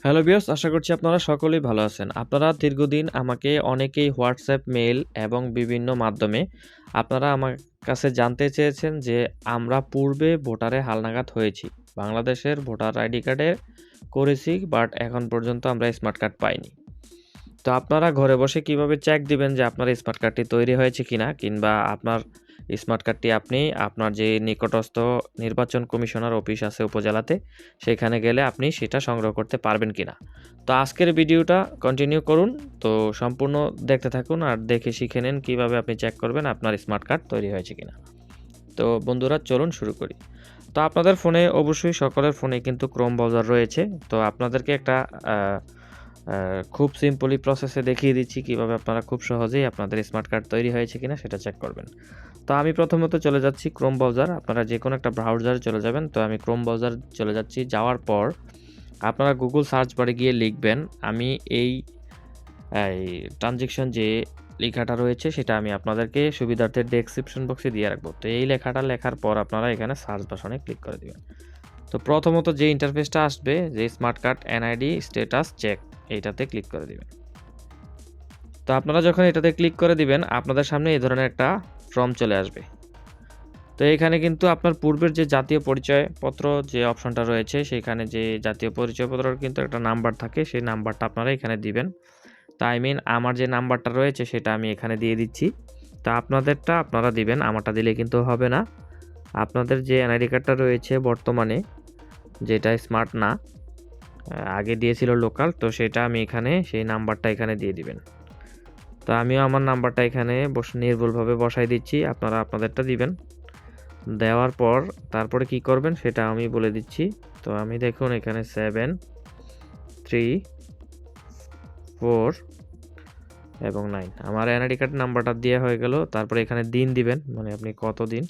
Hello viewers, আশা করছি আপনারা সকলেই ভালো আছেন। আপনারা দীর্ঘদিন আমাকে অনেকেই হোয়াটসঅ্যাপ, মেইল এবং বিভিন্ন মাধ্যমে আপনারা আমার কাছে জানতে চেয়েছেন যে আমরা পূর্বে ভোটারে হালনাগাদ হয়েছি। বাংলাদেশের ভোটার আইডি কার্ডে করেছি, বাট এখন পর্যন্ত আমরা স্মার্ট কার্ড পাইনি। তো আপনারা ঘরে বসে কিভাবে চেক দিবেন যে আপনার স্মার্ট কার্ডটি তৈরি হয়েছে কিনা, কিংবা আপনার স্মার্ট কার্ডটি আপনি আপনার যে নিকটস্থ নির্বাচন কমিশনার অফিস আছে উপজেলাতে, সেখানে গেলে আপনি সেটা সংগ্রহ করতে পারবেন কিনা। তো আজকের ভিডিওটা কন্টিনিউ করুন। তো সম্পূর্ণ দেখতে থাকুন আর দেখে শিখে নিন কীভাবে আপনি চেক করবেন আপনার স্মার্ট কার্ড তৈরি হয়েছে কিনা। তো বন্ধুরা, চলুন শুরু করি। তো আপনাদের ফোনে অবশ্যই সকলের ফোনে কিন্তু ক্রোম ব্রাউজার রয়েছে। তো আপনাদেরকে একটা খুব সিম্পলি প্রসেসে দেখিয়ে দিচ্ছি কীভাবে আপনারা খুব সহজেই আপনাদের স্মার্ট কার্ড তৈরি হয়েছে কিনা সেটা চেক করবেন। তো আমি প্রথমত চলে যাচ্ছি ক্রোম ব্রাউজার। আপনারা যে কোনো একটা ব্রাউজারে চলে যাবেন। তো আমি ক্রোম ব্রাউজার চলে যাচ্ছি। যাওয়ার পর আপনারা গুগল সার্চ বারে গিয়ে লিখবেন, আমি এই ট্রানজ্যাকশন যে লেখাটা রয়েছে সেটা আমি আপনাদেরকে সুবিধার্থে ডেসক্রিপশন বক্সে দিয়ে রাখবো। তো এই লেখাটা লেখার পর আপনারা এখানে সার্চ বাটনে ক্লিক করে দিবেন। তো প্রথমত যে ইন্টারফেসটা আসবে, যে smart card NID status check, এইটাতে ক্লিক করে দিবেন। তো আপনারা যখন এটাতে ক্লিক করে দিবেন, আপনাদের সামনে এই ধরনের একটা ফর্ম চলে আসবে। তো এখানে কিন্তু আপনার পূর্বের যে জাতীয় পরিচয়পত্র যে অপশনটা রয়েছে, সেখানে যে জাতীয় পরিচয়পত্রের কিন্তু একটা নাম্বার থাকে, সেই নাম্বারটা আপনারা এখানে দিবেন। তো আমার যে নাম্বারটা রয়েছে সেটা আমি এখানে দিয়ে দিচ্ছি। তা আপনাদেরটা আপনারা দিবেন, আমারটা দিলে কিন্তু হবে না। আপনাদের যে এনআইডি কার্ডটা রয়েছে বর্তমানে, যেটা স্মার্ট না, আগে দিয়েছিল লোকাল, তো সেটা আমি এখানে সেই নাম্বারটা এখানে দিয়ে দিবেন। তো আমিও আমার নাম্বারটা এখানে নির্ভুলভাবে বসাই দিচ্ছি, আপনারা আপনাদেরটা দিবেন। দেওয়ার পর তারপরে কি করবেন সেটা আমি বলে দিচ্ছি। তো আমি দেখুন এখানে 7, 3, 4 এবং 9 আমার এনআইডি কার্ড নাম্বারটা দেওয়া হয়ে গেল। তারপরে এখানে দিন দিবেন, মানে আপনি কত দিন।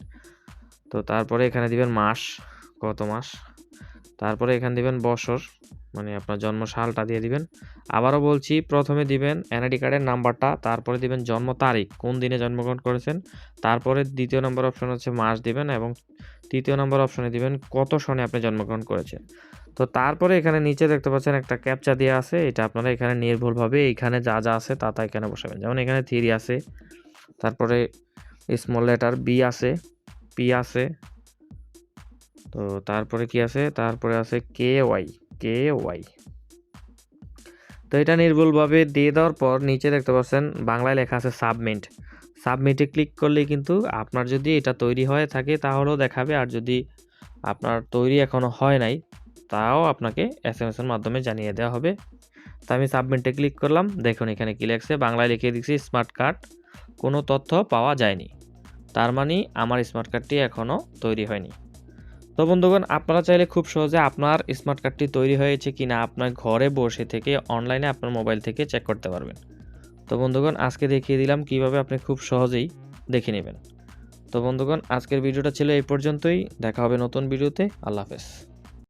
তো তারপরে এখানে দিবেন মাস, কত মাস। তারপরে এখানে দিবেন বছর, মানে আপনার জন্ম সালটা দিয়ে দিবেন। আবারও বলছি, প্রথমে দিবেন এনআইডি কার্ডের নাম্বারটা, তারপরে দিবেন জন্ম তারিখ, কোন দিনে জন্মগ্রহণ করেছেন। তারপরে দ্বিতীয় নম্বর অপশন হচ্ছে মাস দিবেন, এবং তৃতীয় নম্বর অপশনে দিবেন কত সনে আপনি জন্মগ্রহণ করেছেন। তো তারপরে এখানে নিচে দেখতে পাচ্ছেন একটা ক্যাপচা দেওয়া আছে, এটা আপনারা এখানে নির্ভুলভাবে এইখানে যা যা আছে তা এখানে বসাবেন। যেমন এখানে 3 আছে, তারপরে স্মল লেটার বি আছে, পি আছে, তো তারপরে কি আছে, তারপরে আছে কে ওয়াই। তো এটা নির্ভুলভাবে দিয়ে দেওয়ার পর নিচে দেখতে পাচ্ছেন বাংলায় লেখা আছে সাবমিটে ক্লিক করলেই কিন্তু আপনার যদি এটা তৈরি হয়ে থাকে তাহলেও দেখাবে, আর যদি আপনার তৈরি এখনো হয় নাই তাও আপনাকে SMS এর মাধ্যমে জানিয়ে দেওয়া হবে। তো আমি সাবমিটে ক্লিক করলাম, দেখুন এখানে কি লেখছে, বাংলায় লিখে দিচ্ছি স্মার্ট কার্ড, কোনো তথ্য পাওয়া যায়নি। তার মানে আমার স্মার্ট কার্ডটি এখনও তৈরি হয়নি। তো বন্ধুগণ, আপনারা চাইলে খুব সহজে আপনার স্মার্ট কার্ডটি তৈরি হয়েছে কিনা আপনার ঘরে বসে থেকে অনলাইনে আপনার মোবাইল থেকে চেক করতে পারবেন। তো বন্ধুগণ, আজকে দেখিয়ে দিলাম কিভাবে আপনি খুব সহজেই দেখে নেবেন। তো বন্ধুগণ, আজকের ভিডিওটা ছিল এই পর্যন্তই। দেখা হবে নতুন ভিডিওতে। আল্লাহ হাফেজ।